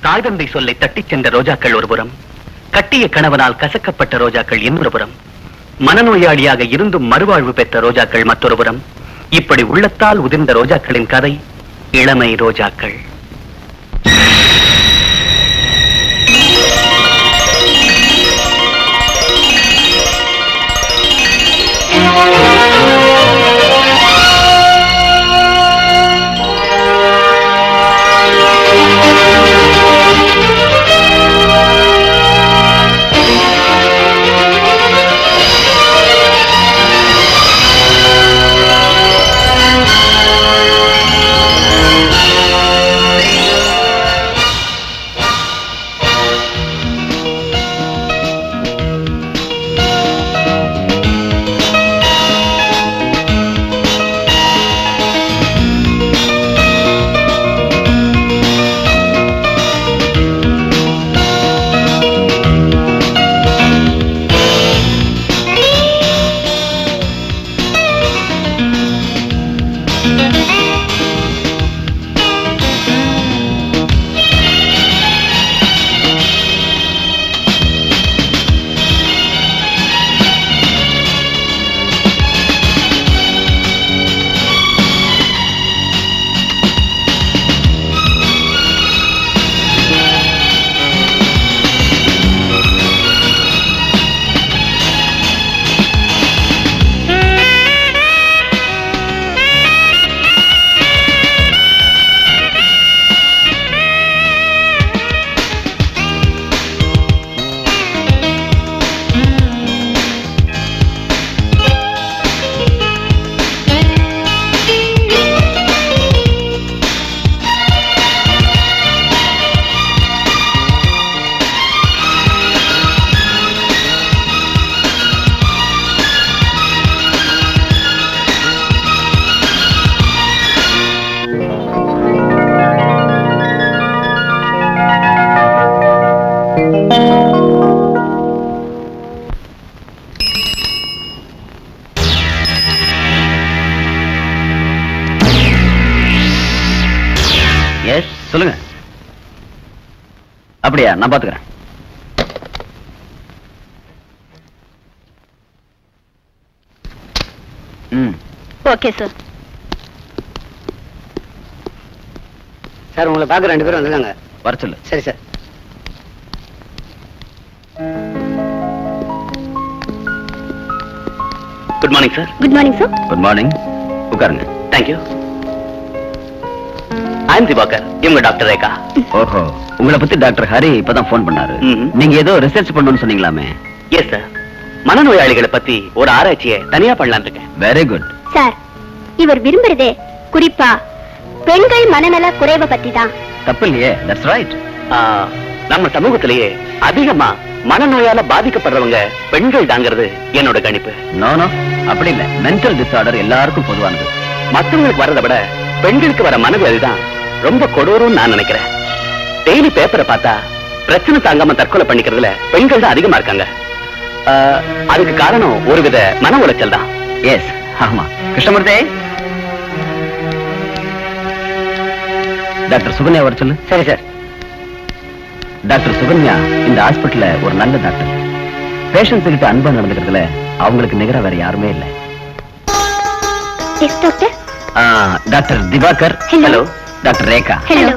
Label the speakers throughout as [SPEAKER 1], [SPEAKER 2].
[SPEAKER 1] தாய் தந்தை சொல்லை தட்டிச் சென்ற ரோஜாக்கள் ஒருபுறம், கட்டிய கணவனால் கசக்கப்பட்ட ரோஜாக்கள் இன்னொருபுறம், மனநோயாளியாக இருந்தும் மறுவாழ்வு பெற்ற ரோஜாக்கள் மற்றொருபுறம். இப்படி உள்ளத்தால் உதிர்ந்த ரோஜாக்களின் கதை இளமை ரோஜாக்கள். சொல்லுங்க. அப்படியா, நான் பாத்துக்கிறேன்.
[SPEAKER 2] Okay sir.
[SPEAKER 3] சார் உங்களை பார்க்க 2 பேரும் வந்துருக்காங்க.
[SPEAKER 1] வர சொல்லு.
[SPEAKER 3] சரி sir.
[SPEAKER 1] Good morning sir.
[SPEAKER 2] Good morning sir.
[SPEAKER 1] Good morning. உட்காருங்க. தேங்க்யூ. ஐம் திவாகர். இவங்க டாக்டர் ரேகா. ஓஹோ, உங்களை பத்தி டாக்டர் ஹரி இப்பதான் போன் பண்ணாரு. நீங்க ஏதோ ரிசர்ச் பண்ணணும்னு சொன்னீங்களாமே? Yes sir. மனநோயாளிகளை பத்தி ஒரு ஆராய்ச்சியை தனியா பண்ணலாம் இருக்கேன். Very good
[SPEAKER 2] sir. இவர் விரும்புறதே குறிப்பா பெண்கள் மனநல குறைவை பத்தி தான்.
[SPEAKER 1] தப்பு இல்லையே. That's right. நம்ம சமூகத்திலேயே அதிகமா மனநோயால பாதிக்கப்படுறவங்க பெண்கள் தாங்கிறது என்னோட கணிப்பு. நோ நோ, அப்படி இல்ல. மென்டல் டிசார்டர் எல்லாருக்கும் பொதுவானது. மற்றவங்களுக்கு வரதை விட பெண்களுக்கு வர மனவியாதி தான் ரொம்ப கொடூரம்னு நான் நினைக்கிறேன். டெய்லி பேப்பரை பார்த்தா பிரச்சனை தாங்காம தற்கொலை பண்ணிக்கிறதுல பெண்கள் தான் அதிகமா இருக்காங்க. அதுக்கு காரணம் ஒருவித மன உளைச்சல் தான். எஸ், ஆமா. கிருஷ்ணமூர்த்தி, டாக்டர் சுகன்யா வர சொல்லு.
[SPEAKER 3] சரி சார்.
[SPEAKER 1] டாக்டர் சுகன்யா இந்த ஹாஸ்பிட்டல்ல ஒரு நல்ல டாக்டர். பேஷண்ட்ஸ் கிட்ட அன்பா நடந்துக்கிறதுல அவங்களுக்கு நிகரா வேற யாருமே இல்லை. Doctor Diwakar. Hello. Doctor Rekha.
[SPEAKER 2] Hello.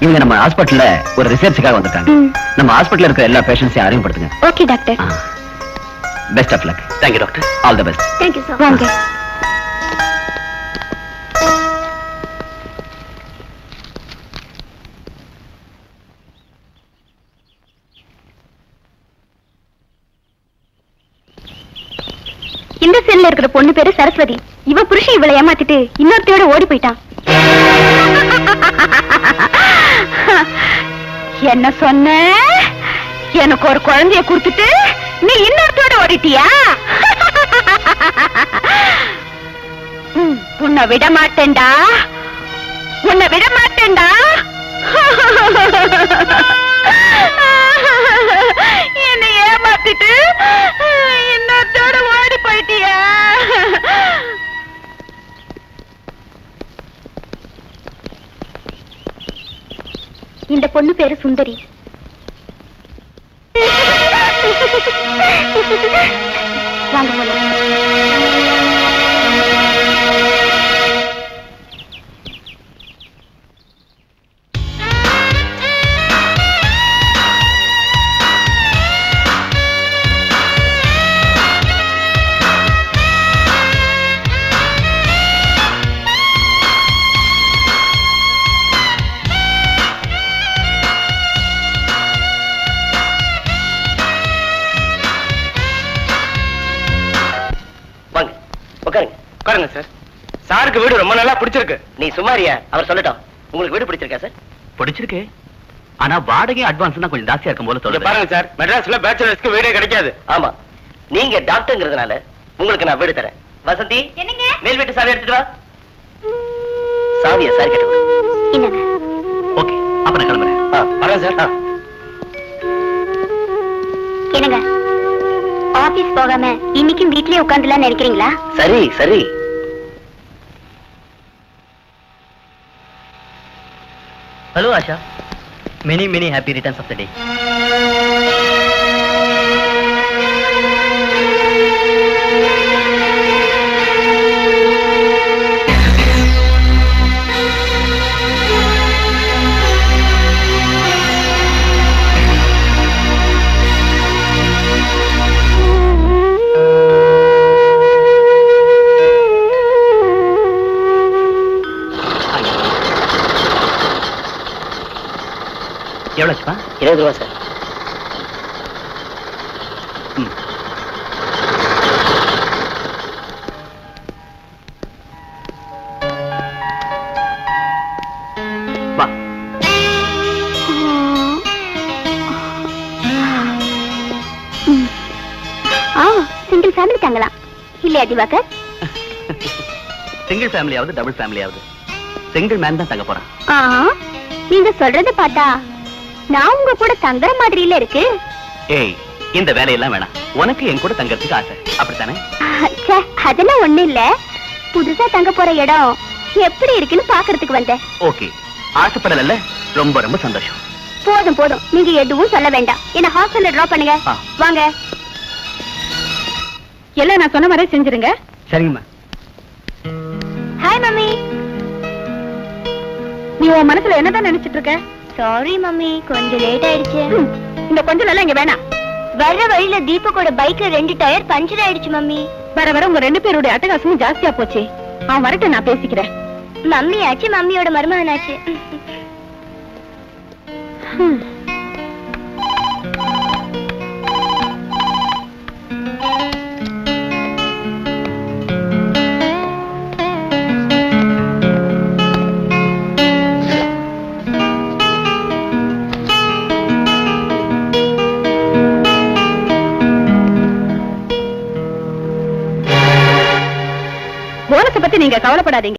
[SPEAKER 1] இவங்க நம்ம ஹாஸ்பிட்டல்ல ஒரு ரிசர்ச்சுக்காக வந்திருக்காங்க. நம்ம ஹாஸ்பிட்டல்ல இருக்கிற எல்லா பேஷண்ட்ஸையும் அறிமுகப்படுத்துங்க.
[SPEAKER 2] Okay doctor.
[SPEAKER 1] Best of luck. Thank you doctor. All the best.
[SPEAKER 2] Thank you sir. வாங்க. இந்த செல்ல இருக்கிற பொண்ணு பேரு சரஸ்வதி. இவ புருஷன் இவளை ஏமாத்திட்டு இன்னொருத்தையோட ஓடி போயிட்டான். என்ன சொன்ன? எனக்கு ஒரு குழந்தைய கொடுத்துட்டு நீ இன்னொருத்தோட ஓடிட்டியா? உன்னை விட மாட்டேன்டா, உன்னை விட மாட்டேன்டா. என்னை ஏமாத்திட்டு இன்னொருத்தோட ஓடி போயிட்டியா? இந்த பொண்ணு பேரு சுந்தரி. வாங்க போலாம்.
[SPEAKER 1] வாங்க உட்காருங்க. உட்காருங்க சார். சாருக்கு வீடு ரொம்ப நல்லா பிடிச்சிருக்கு. நீ சுமாரியா? அவர் சொல்லட்டும். உங்களுக்கு வீடு பிடிச்சிருக்கா சார்? பிடிச்சிருக்கு. ஆனா வாடகை அட்வான்ஸ் தான் கொஞ்சம் ஜாஸ்தியா இருக்கும் போல தோணுது. பாருங்க சார், மெட்ராஸ்ல பேச்சுலர்ஸ்க்கு வீடே கிடைக்காது. ஆமா, நீங்க டாக்டர்ங்கிறதுனால உங்களுக்கு நான் வீடு தரேன். வசந்தி,
[SPEAKER 2] என்னங்க?
[SPEAKER 1] மேல் வீட்டு சாவி எடுத்துட்டு வா. சாவியா சார் கேட்டு
[SPEAKER 2] என்னங்க?
[SPEAKER 1] ஓகே, அப்ப நான் கிளம்புறேன். வரேன் சார்.
[SPEAKER 2] என்னங்க, ஆபீஸ் போகாம இன்னைக்கும் வீட்லயே உட்கார்ந்துலாம் நினைக்கிறீங்களா?
[SPEAKER 1] சரி சரி. Hello Asha, many many happy returns of the day. எவ்வளோச்சுப்பா? 20 ரூபா சார். வா.
[SPEAKER 2] சிங்கிள் ஃபேமிலி தங்கலாம் இல்லையா திவாகர்?
[SPEAKER 1] சிங்கிள் ஃபேமிலியாவது டபுள் ஃபேமிலியாவது சிங்கிள் மேன் தான் தங்க போறான்.
[SPEAKER 2] நீங்க சொல்றத பார்த்தா நான் உங்க கூட தங்குற மாதிரி இல்ல இருக்கு.
[SPEAKER 1] ஏய், இந்த வேலையெல்லாம் வேணாம். உனக்கு என் கூட தங்கறதுக்கு ஆசை, அப்படித்தானே?
[SPEAKER 2] அதெல்லாம் ஒண்ணு இல்ல. புதுசா தங்க போற இடம் எப்படி இருக்குன்னு பாக்குறதுக்கு வந்தேன்.
[SPEAKER 1] ஓகே, ஆசைப்படல. ரொம்ப ரொம்ப சந்தோஷம்.
[SPEAKER 2] போதும் போதும், நீங்க எதுவும் சொல்ல வேண்டாம். என்ன ஹாஸ்டல்ல டிராப் பண்ணுங்க. வாங்க. எல்லாம் நான் சொன்ன மாதிரி செஞ்சிருங்க.
[SPEAKER 1] சரிங்கம்மா.
[SPEAKER 2] Hi mummy. நீ உன் மனசுல என்னதான் நினைச்சிட்டு இருக்க? சாரி மம்மி, கொஞ்சம் லேட் ஆயிடுச்சு. இந்த கொஞ்சம் எல்லாம் இங்க வேணாம். வர்ற வழியில தீபக்கோட பைக்ல 2 டயர் பஞ்சர் ஆயிடுச்சு மம்மி. வர வர உங்க 2 பேருடைய அட்டகாசமும் ஜாஸ்தியா போச்சு. அவன் வரட்டும், நான் பேசிக்கிறேன். மம்மி ஆச்சு, மம்மியோட மருமகனாச்சு. போனஸை பத்தி நீங்க கவலைப்படாதீங்க.